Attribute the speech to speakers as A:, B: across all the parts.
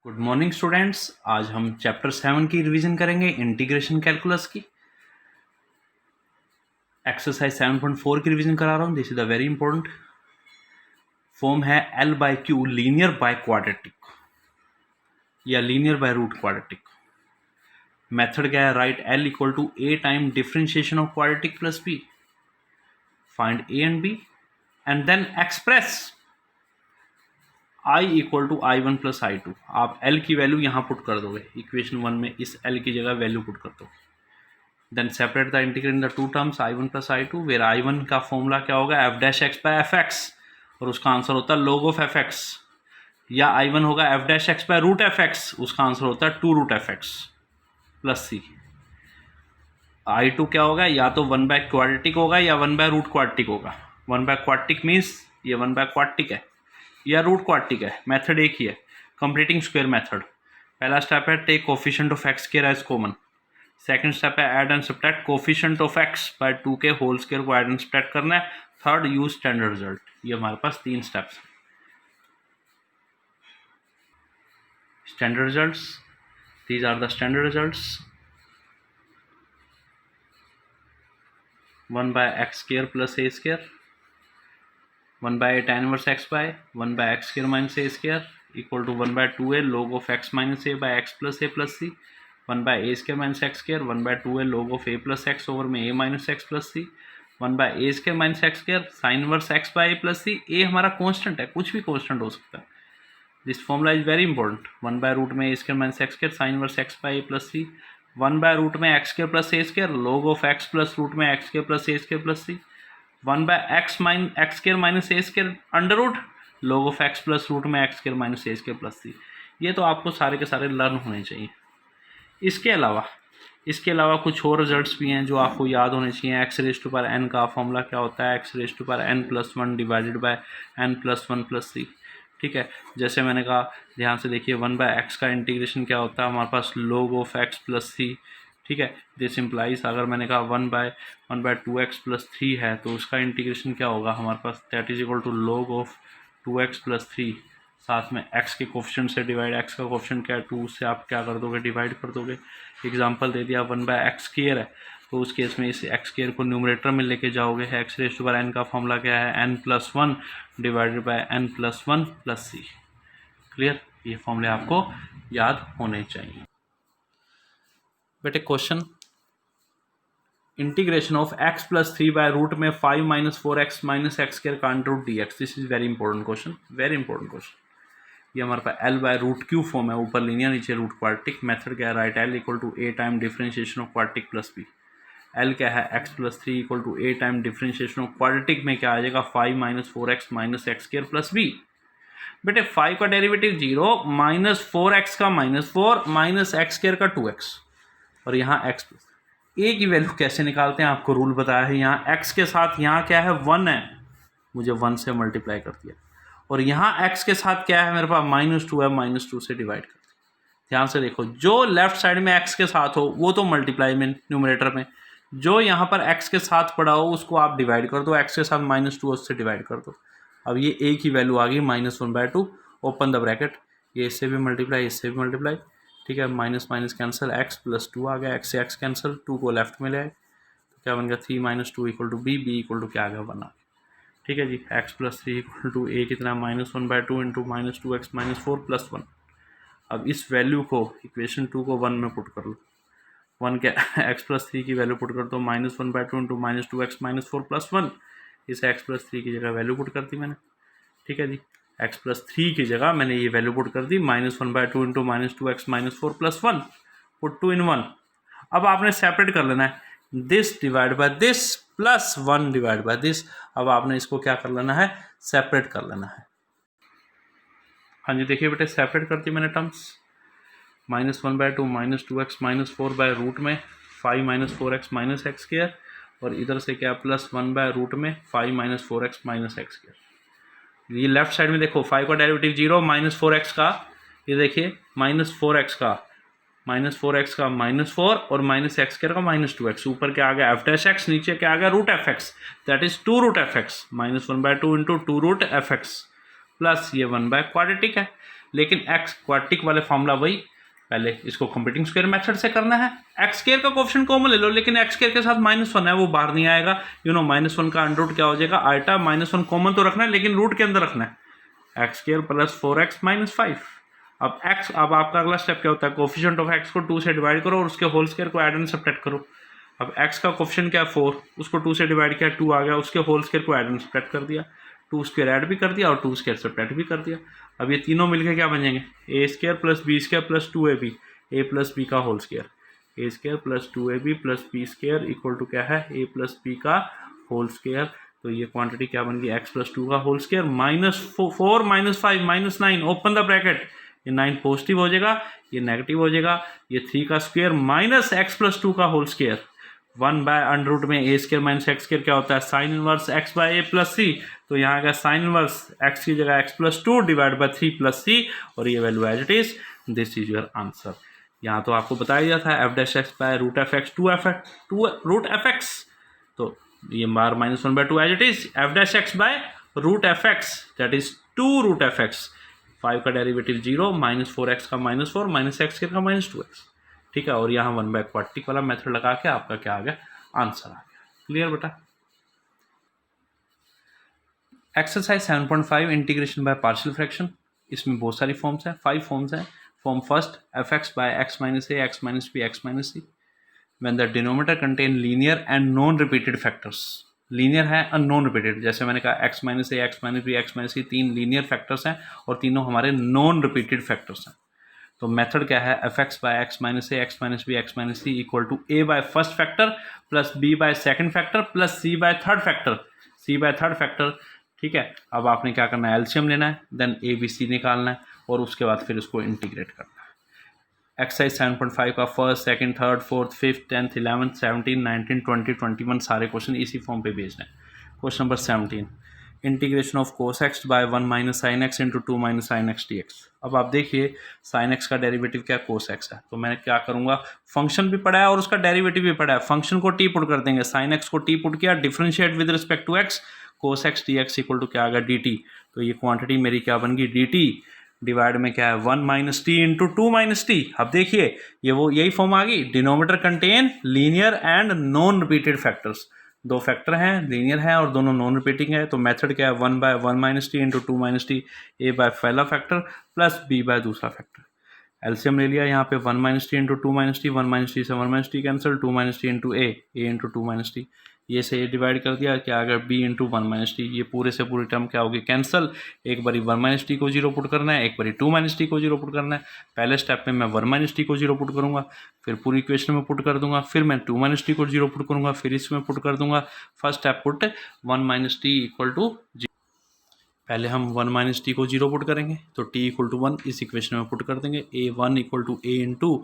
A: Good morning students. आज हम chapter 7 की रिवीजन करेंगे, इंटीग्रेशन कैलकुलस की। एक्सरसाइज 7.4 की रिवीजन करा रहा हूँ। This is the very important form है L by Q linear by quadratic या linear by root quadratic. Method क्या है? Right L equal to A time differentiation of quadratic plus B, find A and B and then express I equal to I1 plus I2। आप L की value यहाँ put कर दोगे, equation 1 में इस L की जगह वैल्यू पुट कर दोगे। Then separate the integral in the two terms I1 plus I2, where I1 का फॉर्मूला क्या होगा? f dash x by f x, और उसका आंसर होता है log ऑफ एफ एक्स। या I1 होगा f dash x by root f x, उसका आंसर होता है 2 root f x plus c. I2 क्या होगा? या तो 1 बाय क्वाड्रेटिक होगा या 1 बाय रूट क्वाड्रेटिक होगा। 1 बाय क्वाड्रेटिक मीन्स ये 1 बाय क्वाड्रेटिक है या रूट क्वाड्रेटिक है। मेथड एक ही है, कंप्लीटिंग स्क्वायर मेथड। पहला स्टेप है take coefficient of X square as common. Second step है add and subtract coefficient of X by 2 के होल स्क्वायर को ऐड एंड सब्ट्रैक्ट करना है। Third use standard result. ये हमारे पास 3 steps. Standard results, these are the standard results. 1 by x square plus A square, 1 by tan inverse x by 1 by x square minus A square equal to 1 by 2a log of X minus A by X plus A plus C, 1 by A square minus x square 1 by 2a log of A plus X over में A minus X plus C, 1 by A square minus x square sine inverse x by A plus C. A हमारा constant है, कुछ भी constant हो सकता है। This formula is very important. 1 by root में a square minus x square sine inverse x by A plus C, 1 by root में x square plus A square log of x plus root में x square plus A square plus C, 1 by x square minus A square under root log of x plus root में x square minus ए square plus c. ये तो आपको सारे के सारे learn होने चाहिए। इसके अलावा कुछ और रिजल्ट्स भी हैं जो आपको याद होने चाहिए। X raise to power n का फॉर्मूला क्या होता है? X raise to power n plus 1 divided by n plus 1 plus c. ठीक है, जैसे मैंने कहा, ध्यान से देखिए, 1 बाय एक्स का इंटीग्रेशन क्या होता है हमारे पास? log of x plus c. ठीक है, दिस इम्प्लाइज, अगर मैंने कहा 1 बाय 2x प्लस 3 है तो उसका इंटीग्रेशन क्या होगा हमारे पास? That is equal to log of 2x plus 3, साथ में x के कोफिशिएंट से डिवाइड, x का कोफिशिएंट क्या है? 2 से आप क्या कर दोगे? डिवाइड कर दोगे। एग्जांपल दे दिया 1 बाय एक्स स्क्वायर है तो उस केस में इस एक्स स्क्वायर को न्यूमरेटर में लेके जाओगे। X raise to power n का फॉर्मूला क्या है? n plus 1 divided by n plus 1 plus c. Clear? ये फॉर्मूले आपको याद होने चाहिए। बेटे question, integration of x plus 3 by root में 5 minus 4x minus x square का under root d x. This is very important question, very important question. ये हमारे पास L by root q form है, ऊपर लीनियर नीचे रूट क्वाड्रेटिक। मेथड क्या है? Right L equal to A time differentiation of quadratic plus B। L क्या है? x plus 3 equal to A time differentiation of quadratic में क्या आ जाएगा? 5 minus 4x minus x square plus B। बेटे 5 का डेरिवेटिव 0, माइनस 4x का minus 4 minus x square का 2x, और यहाँ x प्लस a की वैल्यू कैसे निकालते हैं? आपको रूल बताया है। यहाँ x के साथ यहाँ क्या है? 1 है, मुझे 1 से मल्टीप्लाई कर दिया, और यहाँ x के साथ क्या है मेरे पास? -2 है, -2 से डिवाइड कर दिया। ध्यान से देखो, जो लेफ्ट साइड में x के साथ हो वो तो मल्टीप्लाई में न्यूमरेटर में, जो यहाँ पर x के साथ पड़ा हो उसको आप डिवाइड कर दो, x के साथ -2 उससे डिवाइड कर दो। अब ये a की वैल्यू आ गई -1/2, ओपन द ब्रैकेट, ये इससे भी मल्टीप्लाई, इससे भी मल्टीप्लाई। ठीक है, minus minus cancel, x plus 2 आ गया, x से x कैंसिल, 2 को लेफ्ट में ले आए तो क्या बन गया? 3 minus 2 equal to b, b equal to क्या आ गया? 1 आ गया। ठीक है जी, x plus 3 equal to a कितना? -1/2 इंटू -2x माइनस 4 प्लस 1। अब इस वैल्यू को, इक्वेशन 2 को 1 में पुट कर लो। 1 क्या? x प्लस 3 की वैल्यू पुट कर दो, -1/2 इंटू -2x माइनस 4 प्लस 1। इस x प्लस 3 की जगह वैल्यू पुट कर दी मैंने। ठीक है जी, x प्लस 3 की जगह मैंने ये वैल्यू पुट कर दी, -1/2 into -2x minus 4 plus 1, put 2 इन 1। अब आपने सेपरेट कर लेना है, this divide by this plus 1 divide by this. अब आपने इसको क्या कर लेना है? सेपरेट कर लेना है। हाँ जी, देखिए बेटे, सेपरेट कर दी मैंने terms. -1/2 -2x minus 4 bye root में 5 minus 4x minus x square, और इधर से क्या? प्लस 1 बाय रूट में 5 minus 4x minus x square. ये लेफ्ट साइड में देखो, 5 का डेरिवेटिव 0, -4x का, ये देखिए -4x का -4 और माइनस एक्स स्क्वायर का -2x। ऊपर क्या आ गया? f डैश x, नीचे क्या आ गया? Root f x, that is 2 root f x, -1/2 into 2 root f x plus ये 1 बाय क्वाड्रेटिक है। लेकिन एक्स क्वाड्रेटिक वाले फॉर्मूला वही, पहले इसको कंप्यूटिंग स्क्वायर मेथड से करना है। एक्स स्क्वायर का कोएफिशिएंट कॉमन ले लो, लेकिन एक्स स्क्वायर के साथ -1 है, वो बाहर नहीं आएगा। -1 का अंडर रूट क्या हो जाएगा, आल्टा। -1 कॉमन तो रखना है, लेकिन रूट के अंदर रखना है। X square plus 4x - 5। अब आपका अगला स्टेप क्या होता है, कोएफिशिएंट ऑफ एक्स को 2 से डिवाइड करो और उसके होल स्क्वायर को ऐड एंड सब्ट्रैक्ट करो। अब x का कोएफिशिएंट क्या है 4, उसको 2 से डिवाइड किया 2 आ गया, उसके होल स्क्वायर को ऐड एंड सब्ट्रैक्ट कर दिया, 2 स्क्वायर ऐड भी कर दिया और 2 स्क्वायर सब्ट्रैक्ट भी कर दिया। अब ये तीनों मिलकर क्या बन जाएंगे, a square plus b square plus 2ab, a plus b का whole square, a square plus 2ab plus b square equal to क्या है, a प्लस b का होल स्क्वायर। तो ये क्वांटिटी क्या बन गई, x प्लस 2 का whole square -4 -5 -9 open the bracket, ये 9 पॉजिटिव हो जाएगा, ये नेगेटिव हो जाएगा, ये 3 का स्क्वायर माइनस x प्लस 2 का whole square, 1 by under root में a square minus x square क्या होता है, sine inverse x by a plus c। तो यहाँ का साइन इनवर्स x की जगह x plus 2 divide by 3 plus c, और ये value as it is, this is your answer. यहाँ तो आपको बताया गया था f'(x) by root fx 2 root fx, तो ये बार -1/2 as it is, f'(x) by root fx that is 2 root fx, 5 का डेरिवेटिव 0, -4x का -4 -x का -2x, ठीक है। और यहाँ 1/क्वाड्रेटिक वाला मेथड लगा के आपका क्या आ गया, आंसर आ गया। क्लियर बेटा। Exercise 7.5 integration by partial fraction, इसमें बहुत सारी फॉर्म्स हैं, 5 फॉर्म्स हैं। Form first, f(x) by x minus a, x minus b, x minus c, when the denominator contain linear and non repeated factors। Linear है और non repeated, जैसे मैंने कहा x minus a, x minus b, x minus c, 3 linear factors हैं और तीनों हमारे non repeated factors हैं। तो मेथड क्या है, f(x) by x minus a, x minus b, x minus c equal to a by first factor plus b by second factor plus c by third factor, ठीक है। अब आपने क्या करना है, एलसीएम लेना है, देन a b c निकालना है और उसके बाद फिर उसको इंटीग्रेट करना है। एक्सरसाइज 7.5 का first, second, third, fourth, 5th, 10th, 11th, 17, 19, 20, 21 सारे क्वेश्चन इसी फॉर्म पे भेजना है। Question number 17, integration of cos x by 1 minus sine x into 2 minus sine x d x. अब आप देखिए साइन एक्स का डेरिवेटिव क्या cos x है, तो मैं क्या करूँगा, फंक्शन भी पढ़ा है और उसका डेरिवेटिव भी पढ़ा है, फंक्शन को टी पुट कर देंगे, साइन एक्स को टी पुट किया, differentiate with respect to x, cos x dx equal to क्या आ गया, dt। तो ये क्वांटिटी मेरी क्या बन गई, dt डिवाइड में क्या है 1 minus t into 2 minus T. अब देखिए ये वो यही फॉर्म आ गई, denominator contain linear and non repeated factors, दो फैक्टर हैं, लीनियर है और दोनों नॉन रिपीटिंग है। तो मेथड क्या है, 1 by 1 minus t into 2 minus t, a by पहला फैक्टर प्लस बी बाय दूसरा फैक्टर। एलसीएम ले लिया यहाँ पे 1 minus t into 2 minus t, 1 minus t से 1 minus t cancel, 2 minus t into a into 2 minus t, ये से ए divide कर दिया, क्या अगर b इंटू 1 माइनस टी, ये पूरे से पूरी टर्म क्या होगी, कैंसल। एक बारी 1 माइनस टी को 0 पुट करना है, एक बारी 2 माइनस टी को 0 पुट करना है। पहले स्टेप में मैं 1 माइनस टी को 0 पुट करूंगा, फिर पूरी इक्वेशन में पुट कर दूंगा, फिर मैं 2 माइनस टी को 0 पुट करूंगा, फिर इसमें पुट कर दूंगा। First step put 1 minus t equal to 0, पहले हम 1 माइनस टी को 0 पुट करेंगे, तो t इक्वल टू 1 इस इक्वेशन में पुट कर देंगे, a1 equal to a into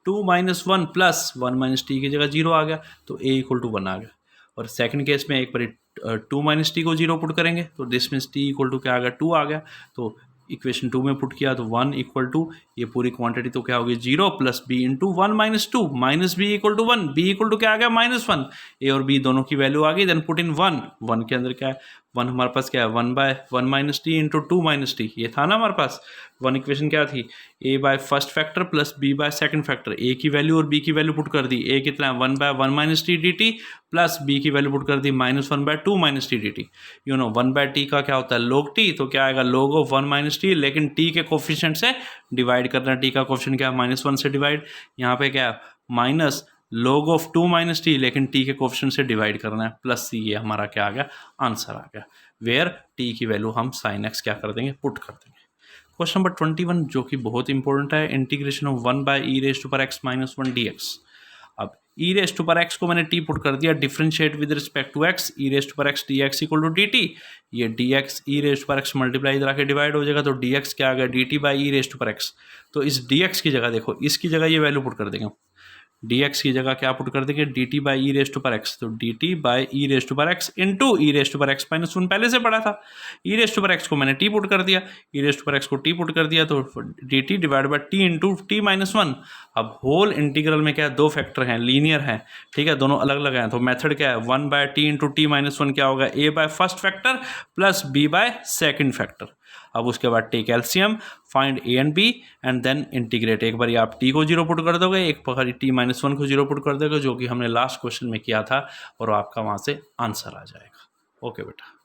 A: 2 minus 1 plus 1 minus t की जगह 0 आ गया, तो a इक्वल टू 1 आ गया। और सेकंड केस में एक बार 2 माइनस टी को 0 पुट करेंगे, तो this means t equal to क्या आ गया, 2 आ गया। तो इक्वेशन 2 में पुट किया तो 1 इक्वल टू ये पूरी क्वांटिटी तो क्या होगी 0 plus b into 1 minus 2 minus b equal to 1, b equal to क्या आ गया -1, ए और बी दोनों की वैल्यू आ गई, देन पुट इन 1 के अंदर क्या है 1, हमारे पास क्या है 1 by 1 minus t into 2 minus t, ये था ना हमारे पास 1 इक्वेशन क्या थी, a by first factor plus b by second factor, a की वैल्यू और b की वैल्यू पुट कर दी, a कितना है 1 by 1 minus t d t plus b की वैल्यू पुट कर दी -1 by 2 minus t d t. 1 by t का क्या होता है log t, तो क्या आएगा log ऑफ 1 माइनस टी, लेकिन t के कोफिशिएंट से डिवाइड करना, t का कोफिशिएंट क्या है -1 से डिवाइड, यहाँ पे क्या है minus log of 2 minus T, लेकिन t के कोफिशिएंट से डिवाइड करना है, प्लस c, ये हमारा क्या आ गया, आंसर आ गया, वेयर t की वैल्यू हम साइन x क्या कर देंगे, पुट कर देंगे। क्वेश्चन नंबर 21 जो कि बहुत इंपॉर्टेंट है, integration of 1 by e raise to पर एक्स माइनस 1 डी एक्स। अब ई रेज टू पर एक्स को मैंने टी पुट कर दिया, differentiate with respect to x, e raise to पर x d x equal to d t, ये d x e raise to पर एक्स मल्टीप्लाई इधर आके डिवाइड हो जाएगा, तो डी एक्स क्या आ गया d t by e raise to पर एक्स। तो इस डी एक्स की जगह देखो, इसकी जगह ये वैल्यू पुट कर देंगे, dx की जगह क्या पुट कर देंगे dt by e raise to पर एक्स, तो dt by e raise to पर x into e raise to पर एक्स माइनस 1 पहले से पढ़ा था, ई रेज टू पर एक्स को मैंने t पुट कर दिया, ई रेज टू पर एक्स को t पुट कर दिया, तो dt divide by t into t minus 1। अब होल इंटीग्रल में क्या है, दो फैक्टर हैं, लीनियर हैं, ठीक है, दोनों अलग अलग हैं, तो मेथड क्या है 1 by t into t minus 1 क्या होगा, a by first factor plus b by second factor. अब उसके बाद take LCM, find a and b and then integrate. एक बार आप टी को 0 पुट कर दोगे, एक बार t-1 को 0 पुट कर दोगे, जो कि हमने लास्ट क्वेश्चन में किया था, और आपका वहाँ से आंसर आ जाएगा। ओके बेटा।